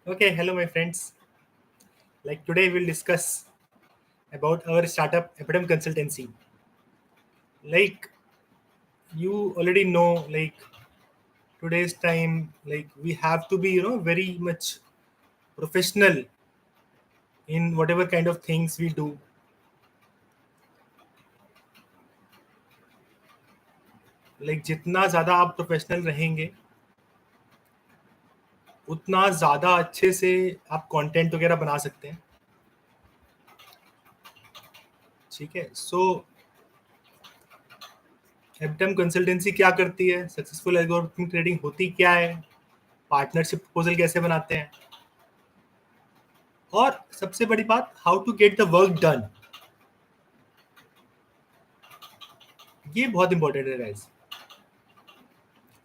Okay, hello my friends. Like today we'll discuss about our startup Epitome Consultancy. Like you already know, like today's time, like we have to be, very much professional in whatever kind of things we do. Like जितना ज़्यादा आप professional रहेंगे, उतना ज़्यादा अच्छे से आप content वगैरह बना सकते हैं. ठीक है. सो एप्टम कंसल्टेंसी क्या करती है, सक्सेसफुल एल्गोरिथम ट्रेडिंग होती क्या है, पार्टनरशिप प्रपोजल कैसे बनाते हैं, और सबसे बड़ी बात, how to get the work done. ये बहुत इंपॉर्टेंट है guys.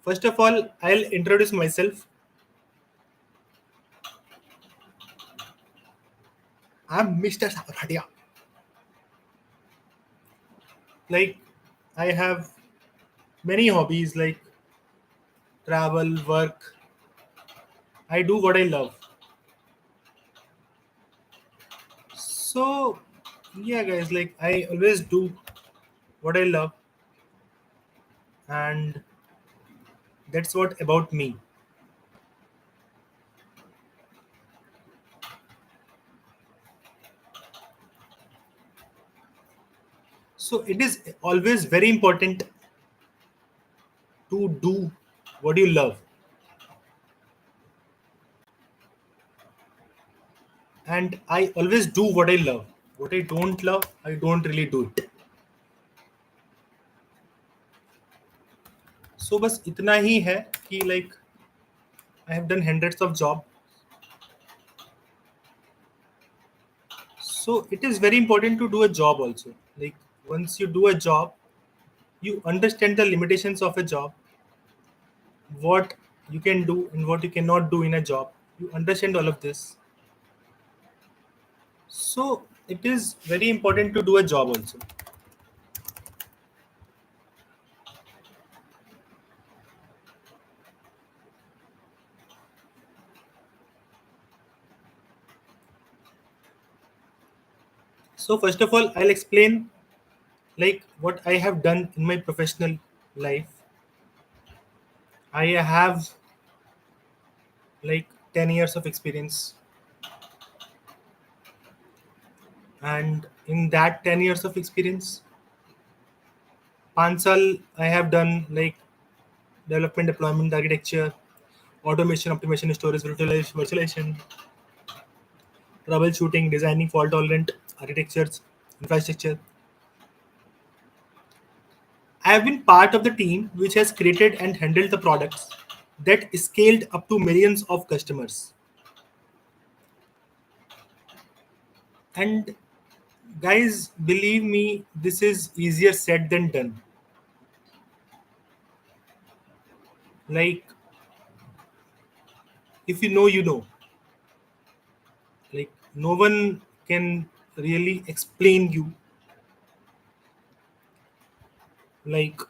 First of all I will introduce myself. I am mister Bhatia. Like I have many hobbies like travel, work. I do what I love. So yeah guys, like I always do what I love, and that's what about me. So it is always very important to do what you love. And I always do what I love. What I don't love, I don't really do it. So बस इतना ही है कि like I have done hundreds of job. So it is very important to do a job also. Like once you do a job, you understand the limitations of a job, what you can do and what you cannot do in a job. You understand all of this. So it is very important to do a job also. So first of all, I'll explain like what I have done in my professional life. I have like 10 years of experience, and in that 10 years of experience, 5 साल I have done like development, deployment, architecture, automation, optimization, storage, virtualization, troubleshooting, designing fault tolerant architectures, infrastructure. I have been part of the team which has created and handled the products that scaled up to millions of customers. And guys, believe me, this is easier said than done. Like, if you know, you know. Like, no one can really explain you like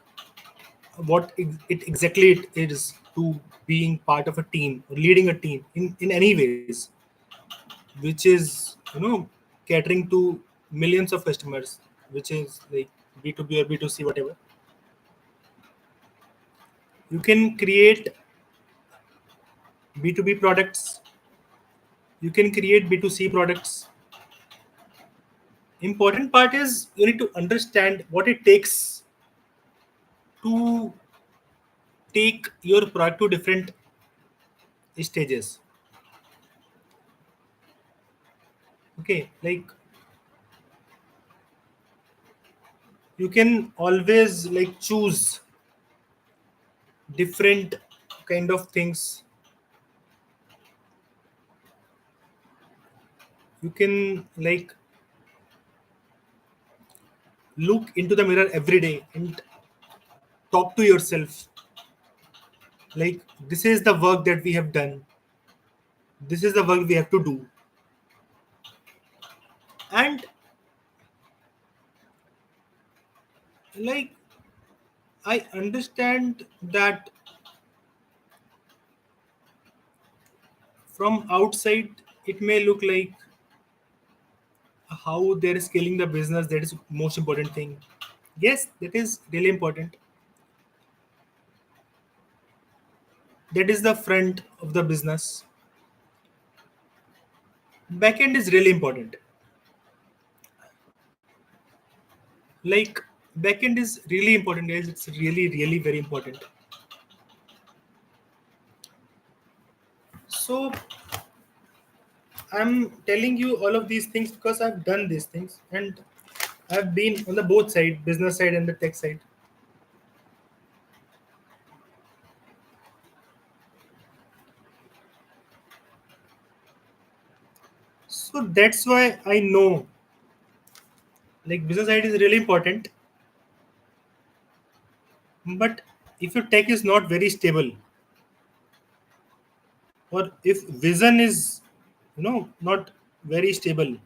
it exactly it is to being part of a team or leading a team in any ways, which is catering to millions of customers, which is like B2B or B2C, whatever. You can create B2B products, you can create B2C products. Important part is you need to understand what it takes to take your product to different stages. Okay, like you can always like choose different kind of things. You can like look into the mirror every day and talk to yourself like, this is the work that we have done, this is the work we have to do. And like I understand that From outside, it may look like how they're scaling the business. That is most important thing. Yes, that is really important. That is the front of the business. Backend is really important. Like backend is really important, guys. It's really, really very important. So I'm telling you all of these things because I've done these things and I've been on the both side, business side and the tech side. So that's why I know like business side is really important. But if your tech is not very stable, or if vision is not very stable,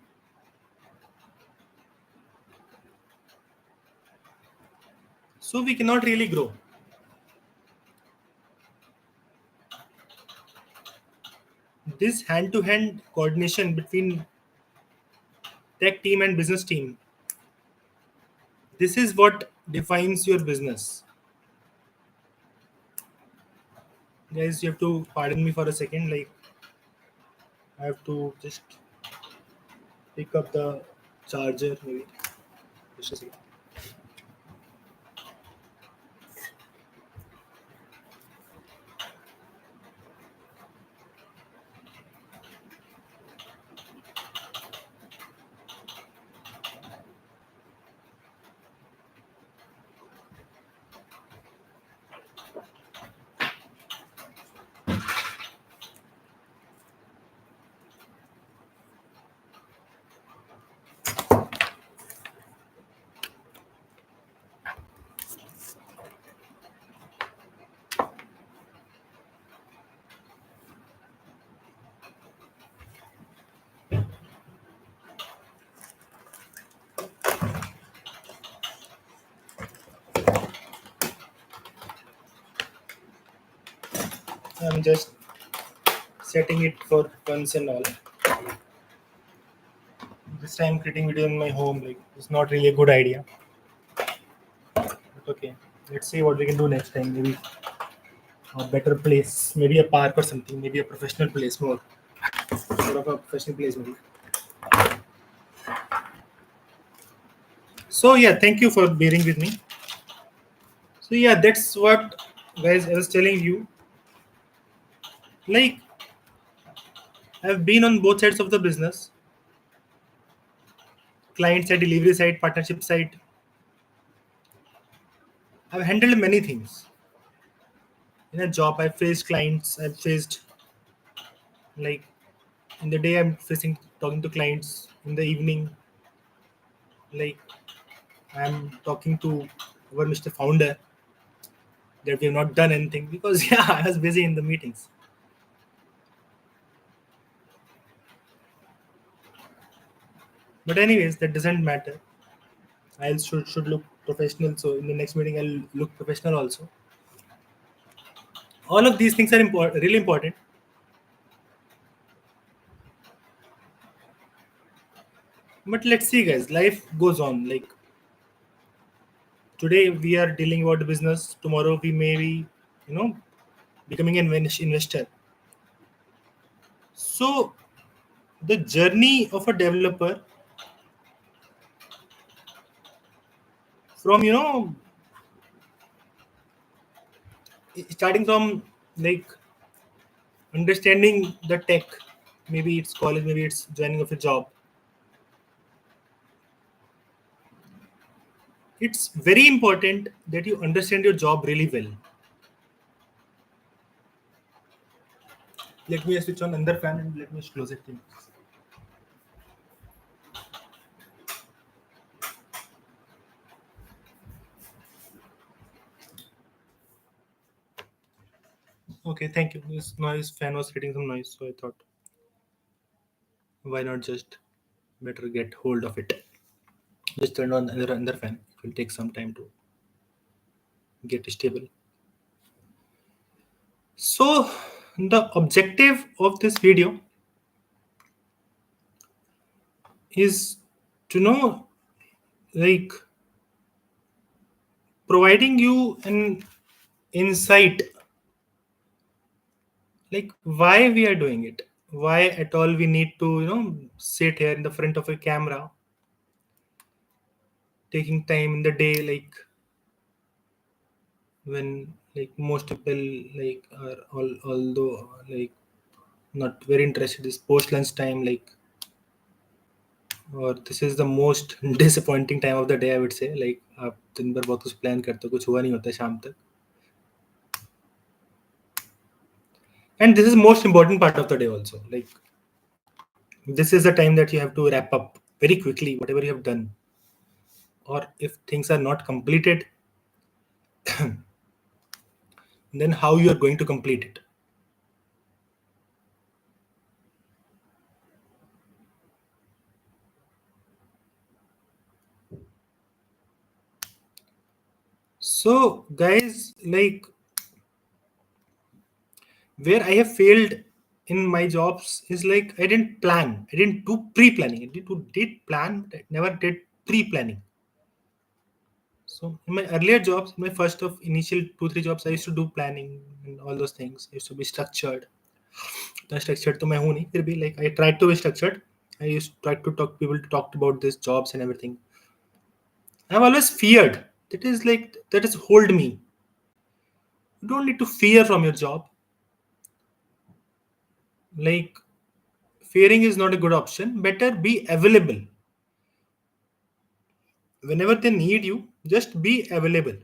so we cannot really grow. This hand to hand coordination between tech team and business team, this is what defines your business. Guys, you have to pardon me for a second. Like I have to just pick up the charger maybe. Just a second. I'm just setting it for once and all. This time creating video in my home, like it's not really a good idea. But okay, let's see what we can do next time. Maybe a better place, maybe a park or something, maybe a professional place more of a professional place maybe. So yeah, thank you for bearing with me. So yeah, that's what guys I was telling you. Like I've been on both sides of the business, client side, delivery side, partnership side. I've handled many things. In a job, I've faced clients, I've faced like in the day I'm facing talking to clients. In the evening, like I'm talking to our Mr. Founder that we have not done anything because yeah, I was busy in the meetings. But anyways, that doesn't matter. I should look professional. So in the next meeting, I'll look professional also. All of these things are important, really important. But let's see, guys. Life goes on. Like today, we are dealing about the business. Tomorrow, we may be, you know, becoming an investor. So the journey of a developer from starting from like understanding the tech, maybe it's college, maybe it's joining of a job. It's very important that you understand your job really well. Let me switch on another fan and let me close it. Okay, thank you. This noise fan was creating some noise, so I thought why not just better get hold of it. Just turn on another fan. It will take some time to get stable. So The objective of this video is to know, like, providing you an insight, like why we are doing it, why at all we need to sit here in the front of a camera, taking time in the day, like when like most people like are although like not very interested is post lunch time, like, और this is the most disappointing time of the day, I would say. Like आप दिन भर बहुत कुछ plan करते हो, कुछ हुआ नहीं होता है शाम तक. And this is most important part of the day also. Like this is the time that you have to wrap up very quickly whatever you have done, or if things are not completed, then how you are going to complete it. So guys, like where I have failed in my jobs is like I didn't plan, I didn't do pre-planning. I did plan, but I never did pre-planning. So in my earlier jobs, my first of initial 2 3 jobs, I used to do planning and all those things. I used to be structured. The structured तो मैं हूँ नहीं, फिर भी like I tried to be structured. I used to try to talk people to talk about these jobs and everything. I've always feared. That is like that has hold me. You don't need to fear from your job. Like fearing is not a good option. Better be available. Whenever they need you, just be available.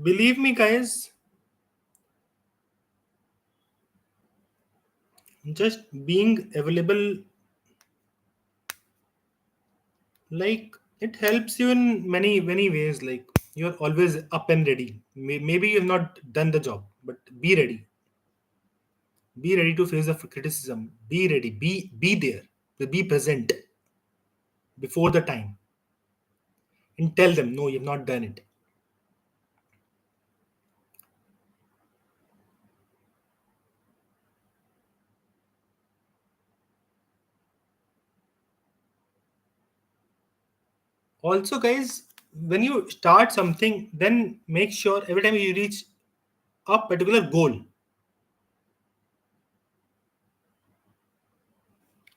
Believe me, guys, just being available, like it helps you in many ways. Like you're always up and ready. Maybe you've not done the job, but be ready. Be ready to face the criticism. Be ready. Be there. Be present before the time and tell them no, you've not done it. Also, guys, when you start something, then make sure every time you reach a particular goal,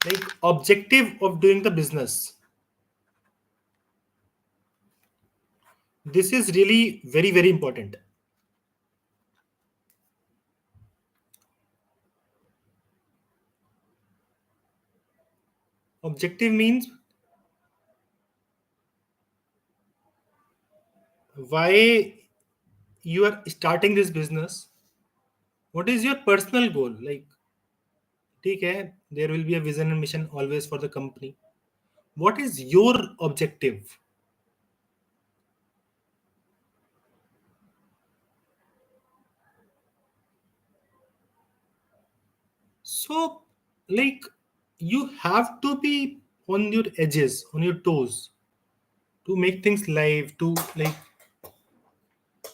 like objective of doing the business. This is really very important. Objective means why you are starting this business. What is your personal goal? Like, ठीक है, there will be a vision and mission always for the company. What is your objective? So, like, you have to be on your edges, on your toes, to make things live, to like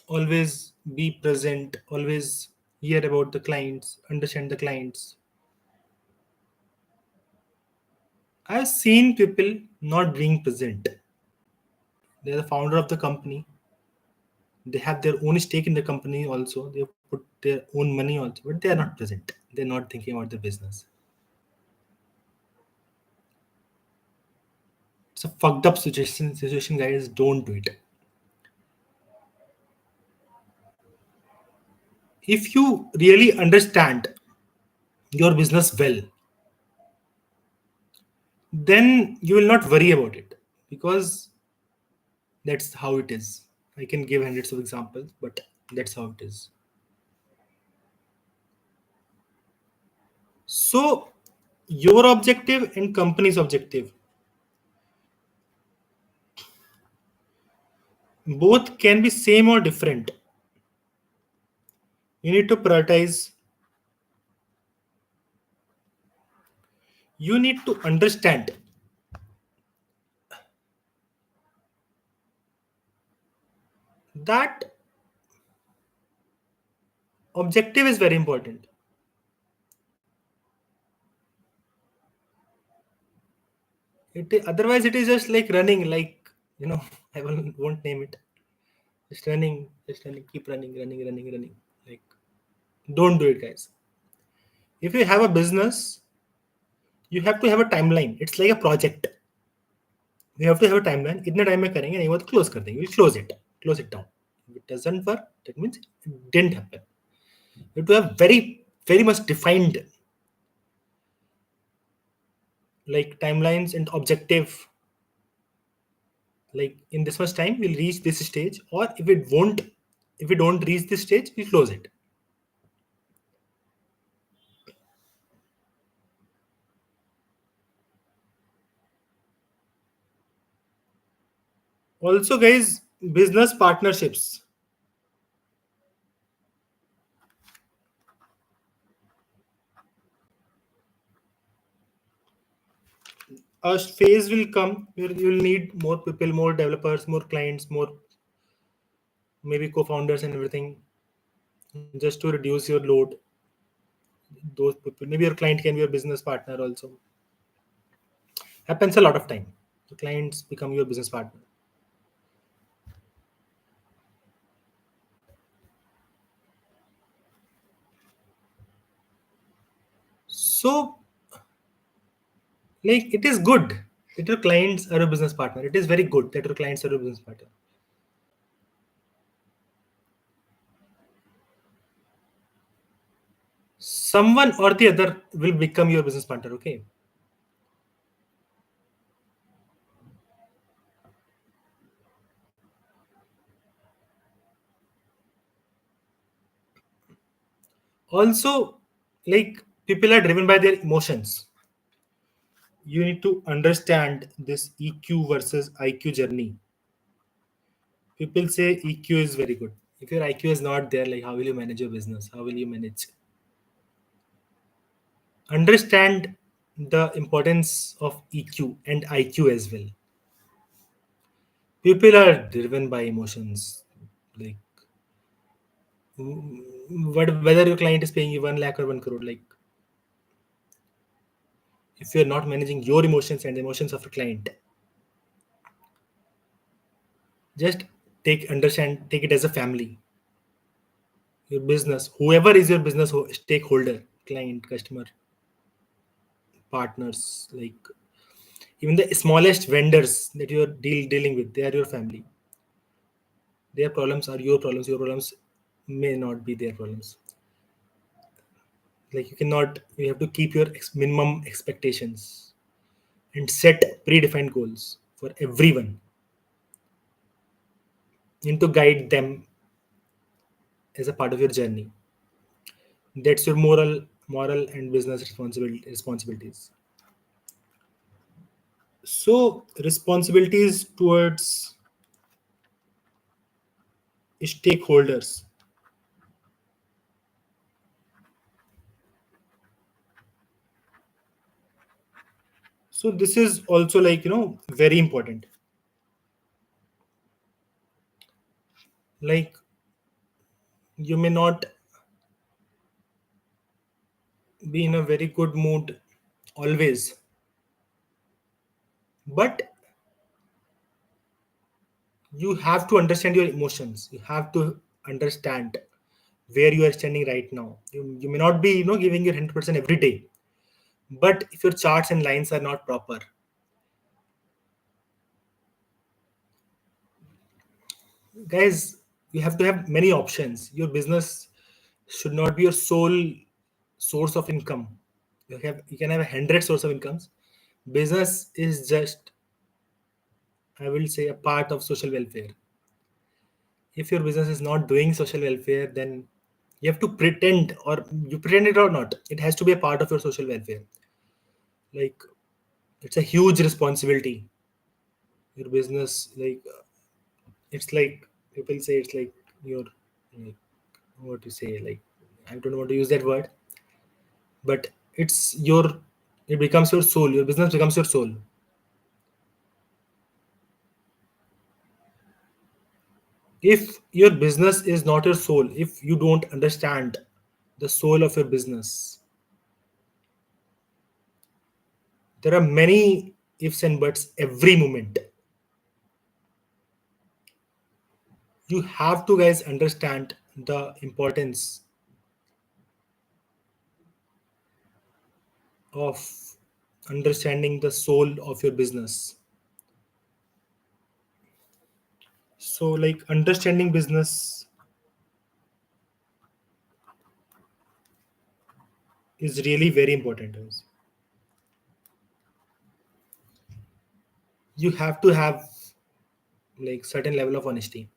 always be present, always hear about the clients, understand the clients. I've seen people not being present. They're the founder of the company. They have their own stake in the company also. They put their own money also, but they are not present. They're not thinking about the business. It's a fucked up situation, guys. Don't do it. If you really understand your business well, then you will not worry about it, because that's how it is. I can give hundreds of examples, but that's how it is. So, your objective and company's objective, both can be same or different. You need to prioritize. You need to understand that Objective is very important. Otherwise it is just like running, like, won't name it. Just running, keep running, running, running, running. Like, don't do it, guys. If you have a business, you have to have a timeline. It's like a project. You have to have a timeline. इतने time में करेंगे नहीं वो तो close कर देंगे. We'll close it down. If it doesn't work, that means it didn't happen. You have to have very much defined like timelines and objective. Like in this much time, we'll reach this stage, or if we don't reach this stage, we close it. Also, guys, business partnerships. A phase will come where you'll need more people, more developers, more clients, more maybe co-founders and everything, just to reduce your load. Those people, maybe your client can be your business partner also. Happens a lot of time. The clients become your business partner. So, like, it is good that your clients are a business partner. It is very good that your clients are a business partner. Someone or the other will become your business partner. Okay. Also, like, people are driven by their emotions. You need to understand this EQ versus IQ journey. People say EQ is very good. If your IQ is not there, like, how will you manage your business? How will you manage? Understand the importance of EQ and IQ as well. People are driven by emotions. Like, whether your client is paying you 1 lakh or 1 crore, like, if you're not managing your emotions and the emotions of a client, just take it as a family. Your business, whoever is your business stakeholder, client, customer, partners, like even the smallest vendors that you're dealing with, they are your family. Their problems are your problems. Your problems may not be their problems. Like, you have to keep your minimum expectations and set predefined goals for everyone and to guide them as a part of your journey. That's your moral and business responsibilities. So responsibilities towards stakeholders. So this is also, like, very important. Like, you may not be in a very good mood always, but you have to understand your emotions. You have to understand where you are standing right now. You may not be giving your 100% every day, but if your charts and lines are not proper, guys, you have to have many options. Your business should not be your sole source of income. You can have 100 source of incomes. Business is just, I will say, a part of social welfare. If your business is not doing social welfare, then you have to pretend, or you pretend it or not, it has to be a part of your social welfare. Like, it's a huge responsibility. Your business, like, it's like, people say it's like your, like, what to say, like, I don't want to use that word, but it becomes your soul. Your business becomes your soul. If your business is not your soul, if you don't understand the soul of your business, there are many ifs and buts every moment. You have to guys understand the importance of understanding the soul of your business. So like understanding business is really very important, guys. You have to have like certain level of honesty.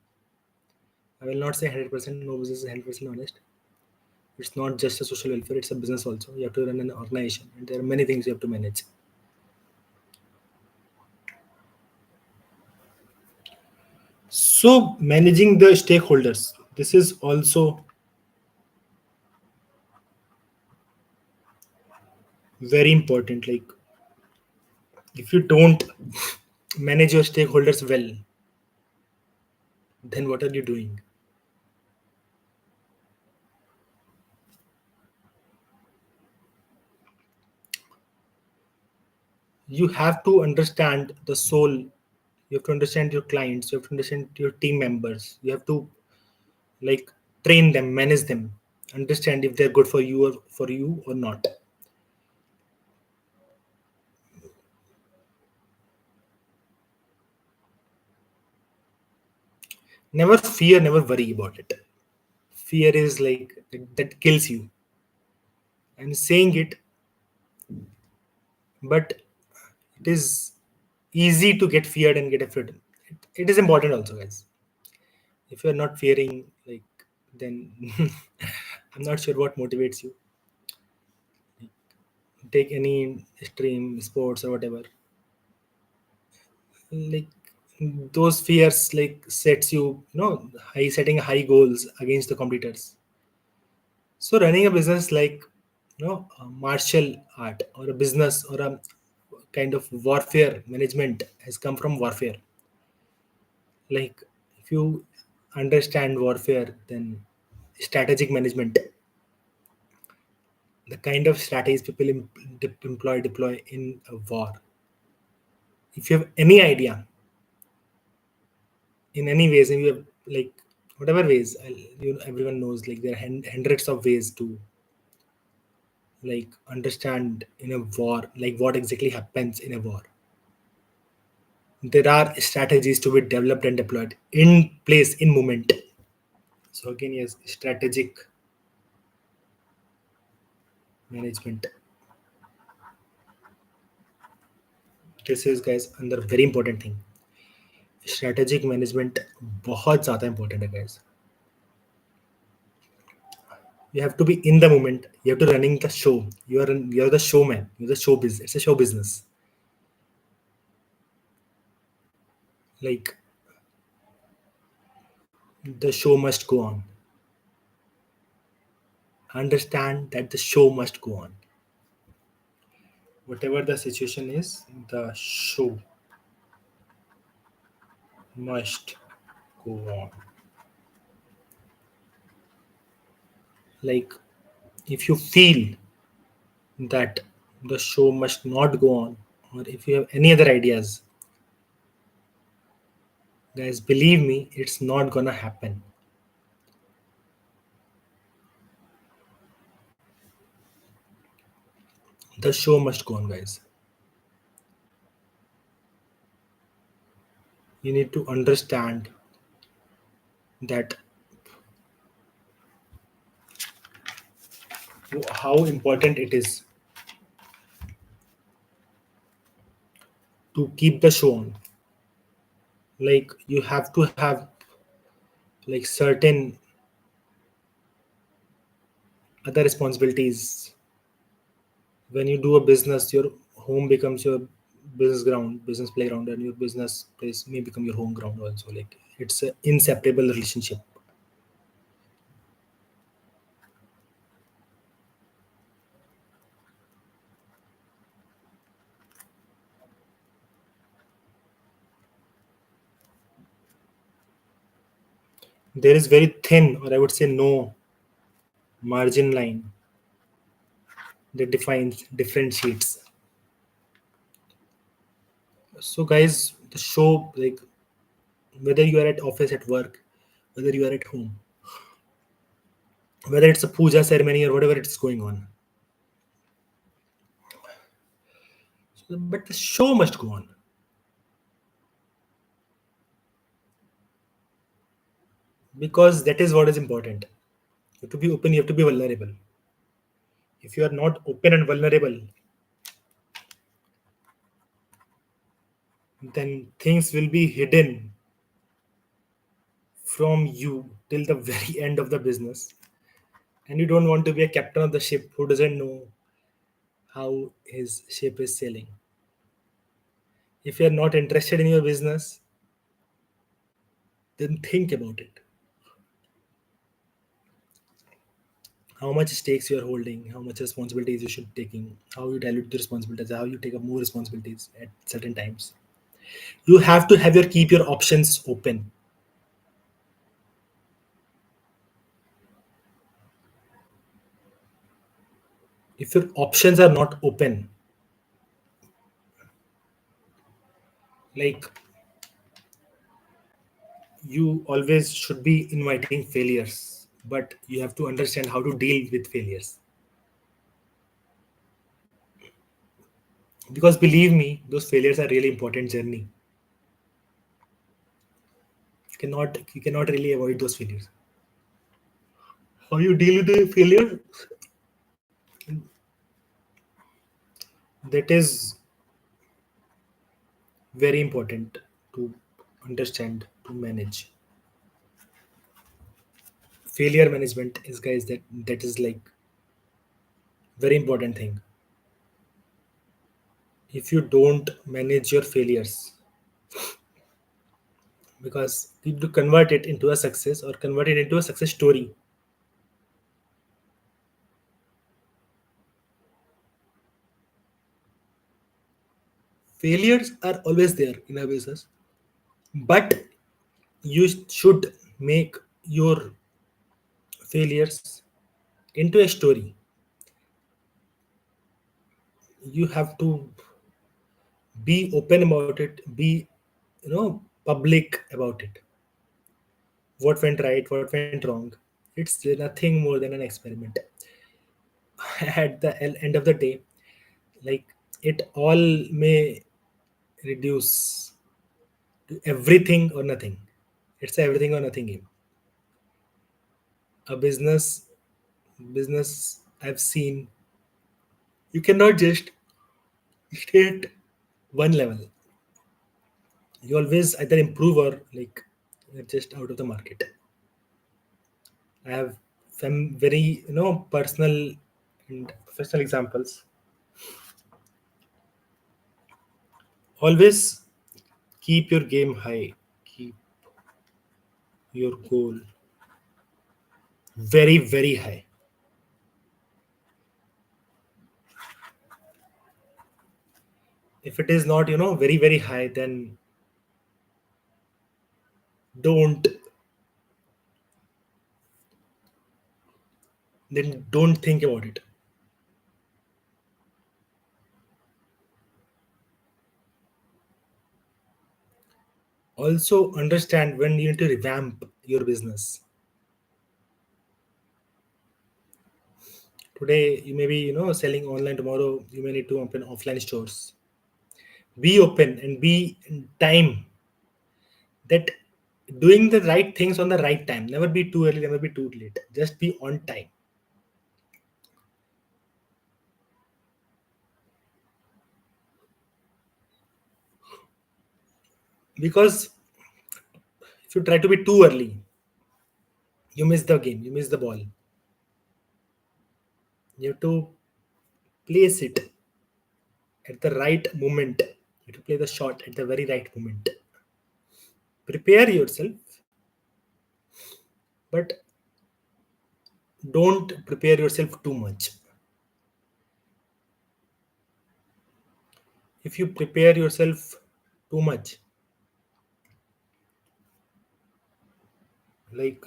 I will not say 100%, no business is 100% honest. It's not just a social welfare, it's a business also. You have to run an organization and there are many things you have to manage. So managing the stakeholders, this is also very important. Like if you don't manage your stakeholders well, then what are you doing? You have to understand the soul. You have to understand your clients, you have to understand your team members, you have to like train them, manage them, understand if they're good for you or not. Never fear, never worry about it. Fear is like that kills you. I'm saying it, but it is easy to get feared and get afraid. It is important also, guys. If you're not fearing, like, then I'm not sure what motivates you. Take any stream, sports or whatever. Like those fears like sets you, high setting high goals against the competitors. So running a business like a martial art or a business or a kind of warfare management has come from warfare. Like if you understand warfare, then strategic management, the kind of strategies people deploy in a war. If you have any idea in any ways, and you have like whatever ways, everyone knows like there are hundreds of ways to like understand in a war, like what exactly happens in a war. There are strategies to be developed and deployed in place in moment. So again, yes, strategic management. This is guys another very important thing. Strategic management बहुत ज़्यादा important है guys. You have to be in the moment. You have to running the show. You're the showman. You're the showbiz. It's a show business. Like the show must go on. Understand that the show must go on. Whatever the situation is, the show must go on. Like if you feel that the show must not go on, or if you have any other ideas, guys, believe me, it's not gonna happen. The show must go on, guys. You need to understand that how important it is to keep the show on. Like you have to have like certain other responsibilities. When you do a business, your home becomes your business ground, business playground, and your business place may become your home ground also. Like it's an inseparable relationship. There is very thin, or I would say no, margin line that defines differentiates. So guys, the show, like, whether you are at office, at work, whether you are at home, whether it's a puja ceremony or whatever it's going on, but the show must go on, because that is what is important. You have to be open, you have to be vulnerable. If you are not open and vulnerable, then things will be hidden from you till the very end of the business. And you don't want to be a captain of the ship who doesn't know how his ship is sailing. If you're not interested in your business, then think about it. How much stakes you are holding, how much responsibilities you should taking, how you dilute the responsibilities, how you take up more responsibilities at certain times. You have to have your keep your options open. If your options are not open, like, you always should be inviting failures, but you have to understand how to deal with failures. Because believe me, those failures are really important journey. You cannot really avoid those failures. How you deal with the failure, that is very important to understand, to manage. Failure management is, guys, that is like very important thing. If you don't manage your failures, because you need to convert it into a success or convert it into a success story. Failures are always there in a business, but you should make your failures into a story. You have to be open about it, be, public about it. What went right, what went wrong. It's nothing more than an experiment. At the end of the day, like, it all may reduce to everything or nothing. It's a everything or nothing game. A business I've seen, you cannot just stay at one level. You always either improve or, like, you're just out of the market. I have some very, personal and professional examples. Always keep your game high. Keep your goal very, very high. If it is not, very, very high, don't then don't think about it. Also understand when you need to revamp your business. Today you may be, selling online, tomorrow you may need to open offline stores. Be open and be in time, that doing the right things on the right time. Never be too early, never be too late. Just be on time. Because if you try to be too early, you miss the game, you miss the ball. You have to place it at the right moment. You have to play the shot at the very right moment. Prepare yourself, but don't prepare yourself too much. If you prepare yourself too much, like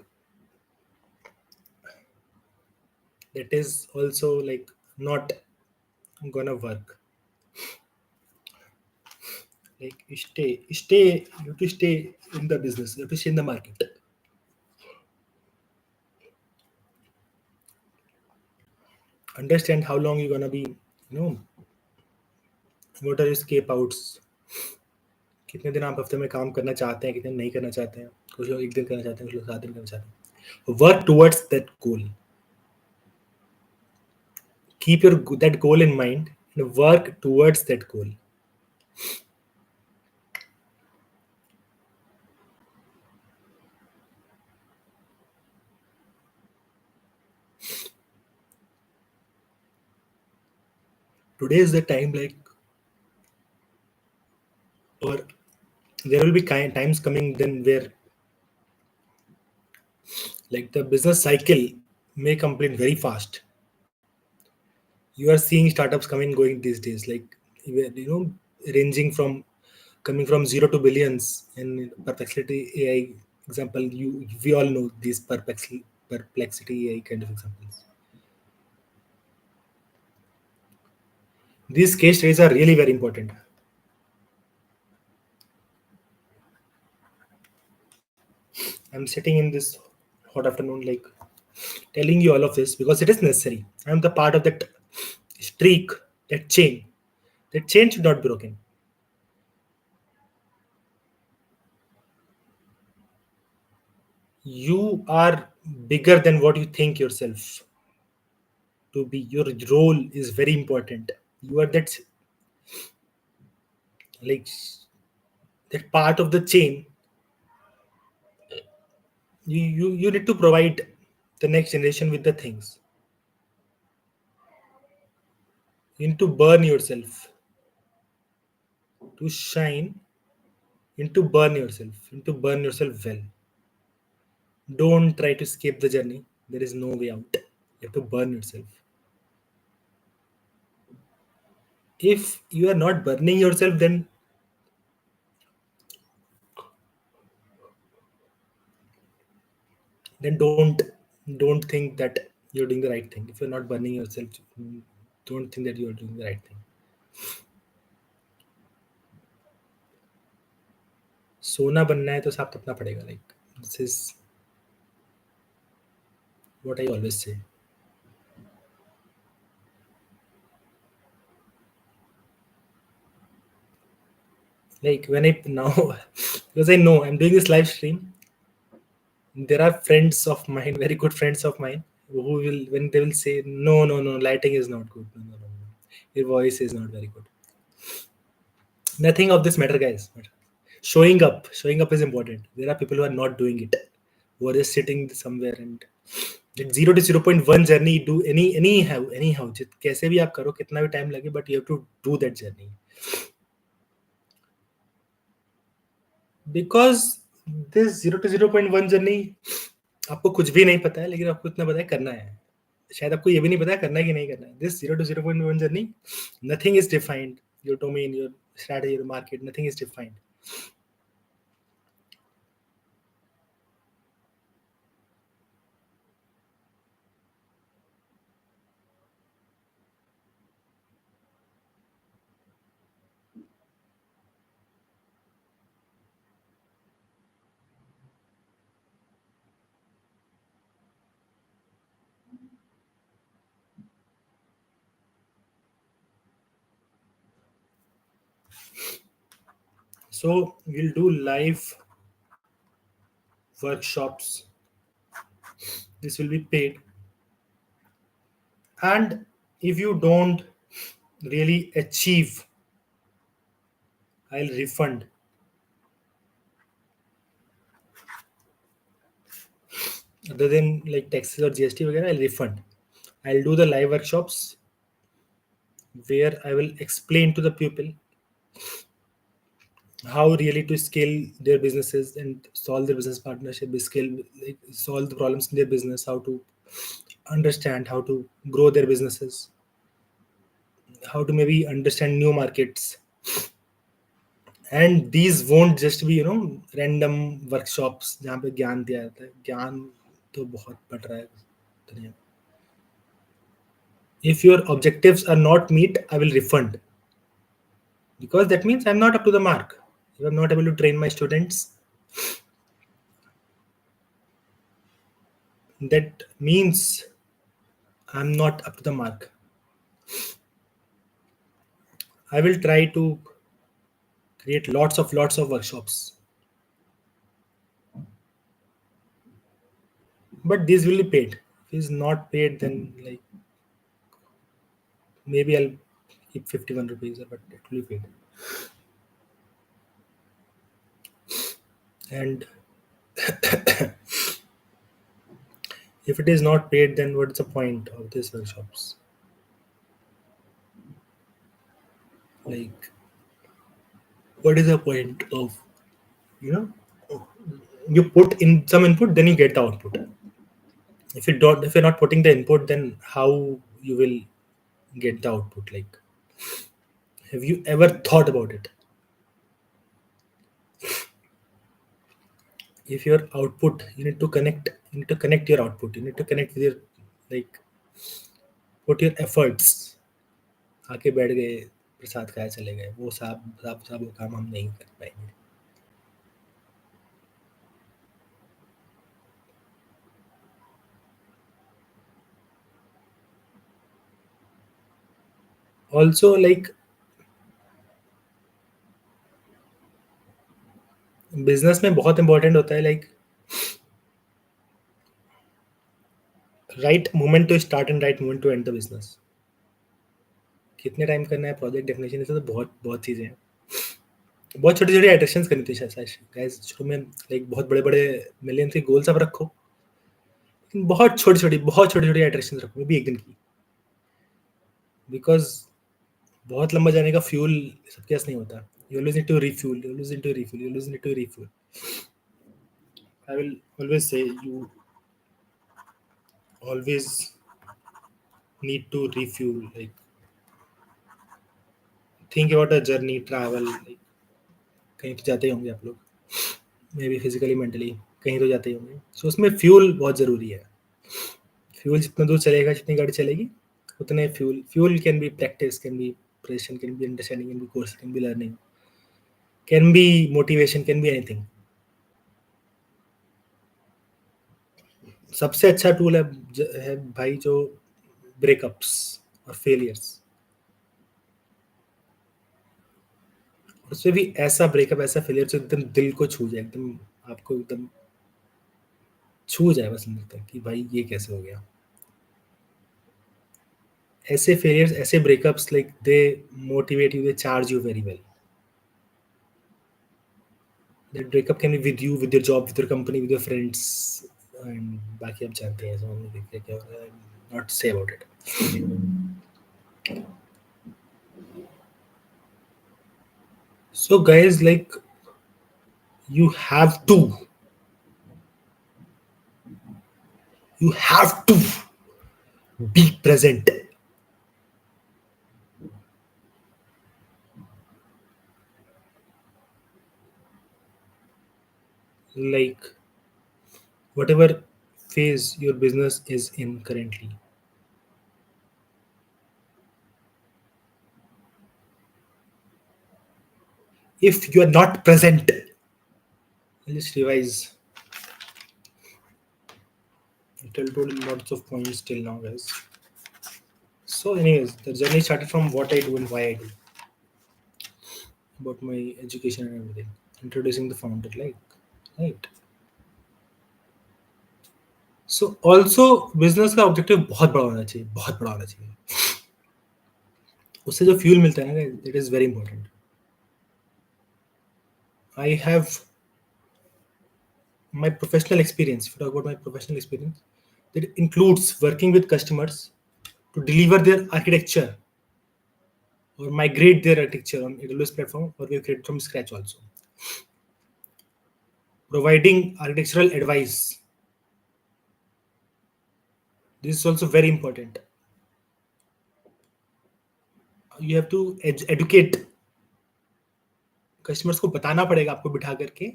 that is also like not gonna work. Like you have to stay in the business, you have to stay in the market. Understand how long you're gonna be, know, what are your escape outs, कितने दिन आप हफ्ते में काम करना चाहते हैं, कितने नहीं करना चाहते हैं, कुछ लोग एक दिन करना चाहते हैं, कुछ लोग 7 दिन करना चाहते हैं. Work towards that goal. Keep your that goal in mind and work towards that goal. Today is the time, like, or there will be times coming then where like the business cycle may complete very fast. You are seeing startups coming going these days, like, ranging from coming from zero to billions. In perplexity AI example, you we all know these perplexity AI kind of examples. These case studies are really very important. I'm sitting in this hot afternoon, like, telling you all of this because it is necessary. I'm the part of that streak, that chain. That chain should not be broken. You are bigger than what you think yourself to be. Your role is very important. You are that, like, that part of the chain. You need to provide the next generation with the things. You need to burn yourself to shine, into burn yourself, into burn yourself well. Don't try to escape the journey. There is no way out. You have to burn yourself. If you are not burning yourself, then don't think that you're doing the right thing. If you're not burning yourself, don't think that you're doing the right thing. सोना बनना है तो साफ तपना पड़ेगा. Like, this is what I always say. Like, when I now, because I know I'm doing this live stream, there are friends of mine, very good friends of mine, who will, when they will say, no, no, no, lighting is not good. No, no, no, no. Your voice is not very good. Nothing of this matter, guys. Showing up is important. There are people who are not doing it, who are just sitting somewhere, and that 0 to 0.1 journey, do anyhow कैसे भी आप करो, कितना भी time लगे, but you have to do that journey. Because this 0 to 0.1 journey, आपको कुछ भी नहीं पता है, लेकिन आपको इतना पता है करना है. शायद आपको ये भी नहीं पता है करना है कि नहीं करना है. This 0 to 0.1 journey, nothing is defined. Your domain, your strategy, your market, nothing is defined. So we'll do live workshops. This will be paid. And if you don't really achieve, I'll refund. Other than like taxes or GST, वगैरह, I'll refund. I'll do the live workshops where I will explain to the people how really to scale their businesses and solve their business partnership, scale, like, solve the problems in their business, how to understand how to grow their businesses, how to maybe understand new markets, and these won't just be random workshops जहाँ पे ज्ञान दिया जाता है. ज्ञान तो बहुत बढ़ रहा है दुनिया में. If your objectives are not meet, I will refund, because that means I'm not up to the mark. If I'm not able to train my students, that means I'm not up to the mark. I will try to create lots of workshops, but these will be paid. If it's not paid, then like maybe I'll keep 51 rupees, but it will be paid. And if it is not paid, then what's the point of these workshops? Like, what is the point of you know you put in some input, then you get the output. If you're not putting the input, then how you will get the output? Like, have you ever thought about it? If your output, you need to connect your output, you need to connect with your, like, put your efforts. आके बैठ गए, प्रसाद खाए चले गए, वो सब सब सब वो काम हम नहीं कर पाएंगे. Also, like, बिजनेस में बहुत इंपॉर्टेंट होता है, like, right moment to start and right moment to end the business. कितने टाइम करना है, प्रोजेक्ट डेफिनेशन, तो बहुत बहुत चीज़ें हैं. बहुत छोटी छोटी एडिशंस करनी थी शायद गाइस शुरू में. लाइक बहुत बड़े बड़े मिलियन के गोल्स आप रखो, लेकिन बहुत छोटी छोटी एडिशंस रखो, वो भी एक दिन की. बिकॉज बहुत लंबा जाने का फ्यूल सबके पास नहीं होता. You always need to refuel, you always need to refuel, you always need to refuel. I will always say you always need to refuel. Like, think about a journey, travel. Like, कहीं तो जाते ही होंगे आप लोग, may be physically mentally, कहीं तो जाते ही होंगे. सो उसमें फ्यूल बहुत ज़रूरी है. फ्यूल जितना दूर चलेगा, जितनी गाड़ी चलेगी, उतने fuel can be practice, can be pressure, can be understanding, can be course, can be learning, can be motivation, can be anything. सबसे अच्छा टूल है भाई जो ब्रेकअप्स और फेलियर्स. उसमें भी ऐसा ब्रेकअप, ऐसा फेलियर जो एकदम दिल को छू जाए, एकदम आपको एकदम छू जाए बस अंदर तक, कि भाई ये कैसे हो गया. ऐसे फेलियर्स, ऐसे breakups, like, they motivate you, they charge you very well. That breakup can be with you, with your job, with your company, with your friends, and बाकी आप जानते हैं, समझ में देखते हैं क्या हो रहा है. Not say about it. So guys, like, you have to you have to be present. Like, whatever phase your business is in currently, if you are not present, I'll just revise. I told lots of points till now, guys. So anyways, the journey started from what I do and why I do, about my education and everything, introducing the founder, like, right. So also, business का objective बहुत बड़ा होना चाहिए, बहुत बड़ा होना चाहिए. उससे जो फ्यूल मिलता है ना, it is very important. I have my professional experience. If you talk about my professional experience, that includes working with customers to deliver their architecture or migrate their architecture on AWS platform, or we create from scratch also. Providing architectural advice. This is also very important. You have to educate customers को बताना पड़ेगा आपको बिठा करके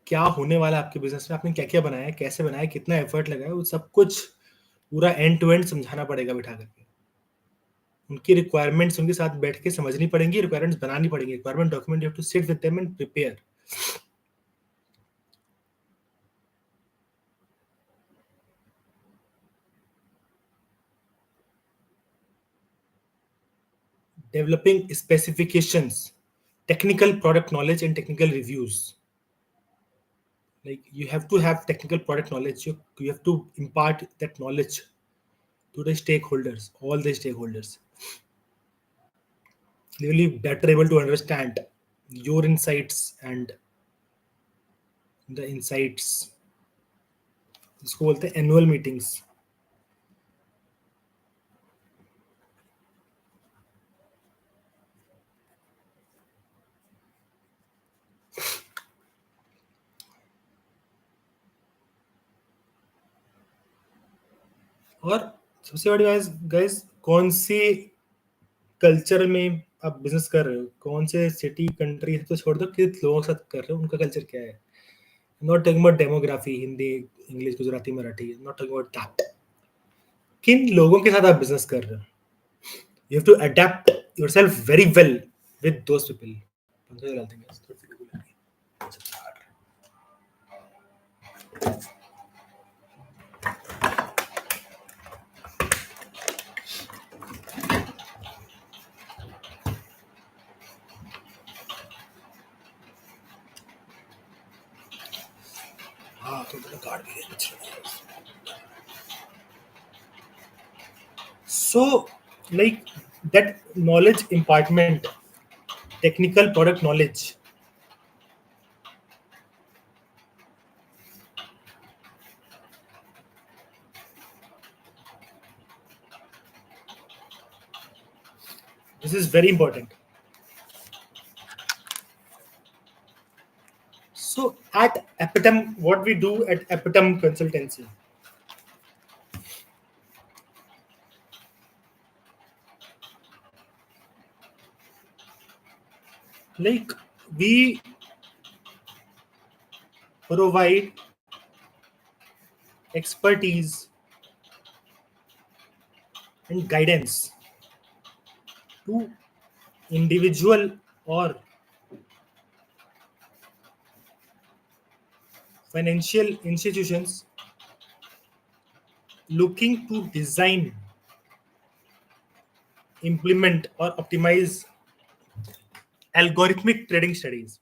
क्या होने वाला है आपके बिजनेस में, आपने क्या क्या बनाया है, कैसे बनाया है, कितना एफर्ट लगा है, वो सब कुछ पूरा एंड टू एंड समझाना पड़ेगा बिठा करके। उनकी रिक्वायरमेंट्स उनके साथ बैठ के समझनी पड़ेंगी, रिक्वायरमेंट्स बनानी पड़ेंगी, requirement document you have to sit with them and prepare. Developing specifications, technical product knowledge, and technical reviews. Like you have to have technical product knowledge. You have to impart that knowledge to the stakeholders, all the stakeholders. They will be better able to understand your insights and the insights. इसको बोलते हैं annual meetings. और सबसे बड़ी बात guys, कौन सी culture में आप बिजनेस कर रहे हो, कौन से सिटी कंट्री है तो छोड़ दो, किस लोगों के साथ कर रहे हो, उनका कल्चर क्या है। Not talking about demography, Hindi English Gujarati Marathi, not talking about that. किन लोगों के साथ आप बिजनेस कर रहे हो, you have to adapt yourself very well with those people. पंखा चला देंगे थोड़ी सी कूल है। हाँ तो तेरा कार्ड भी है, अच्छा। So, like that knowledge impartment, technical product knowledge, this is very important. So at Epitome, what we do at Epitome Consultancy, like we provide expertise and guidance to individual or financial institutions looking to design, implement, or optimize algorithmic trading studies.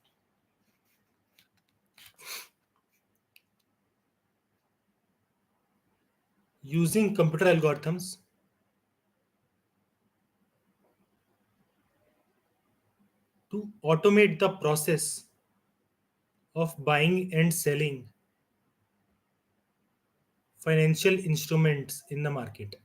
Using computer algorithms to automate the process of buying and selling financial instruments in the market.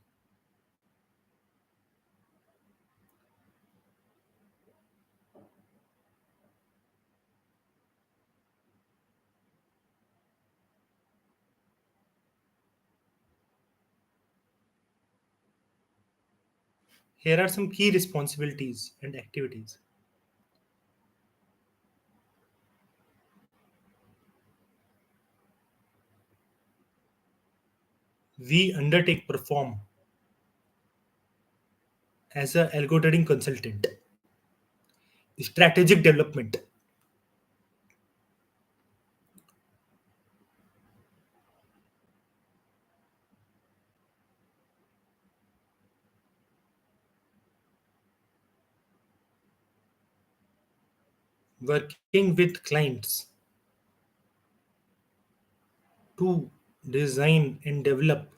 Here are some key responsibilities and activities. We undertake perform as a algo trading consultant, strategic development, working with clients to design and develop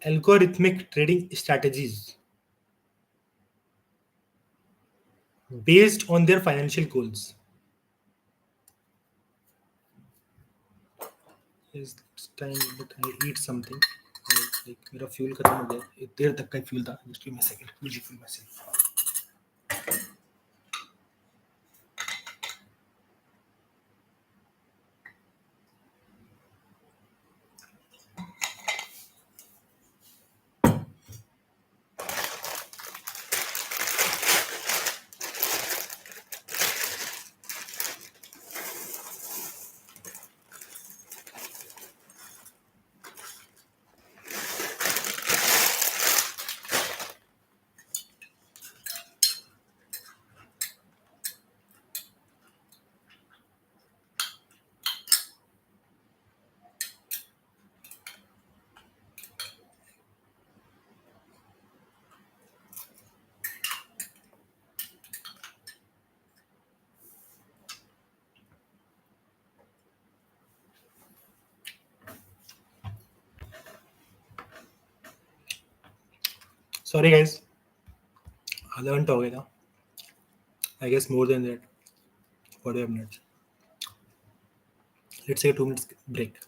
algorithmic trading strategies based on their financial goals. It's time that I eat something. Like मेरा fuel खत्म हो गया, एक देर तक का fuel था, just give me a second, मुझे refill myself. Sorry guys, आधा घंटा हो गया था, I guess more than that, 45 minutes. Let's take a 2 minutes break.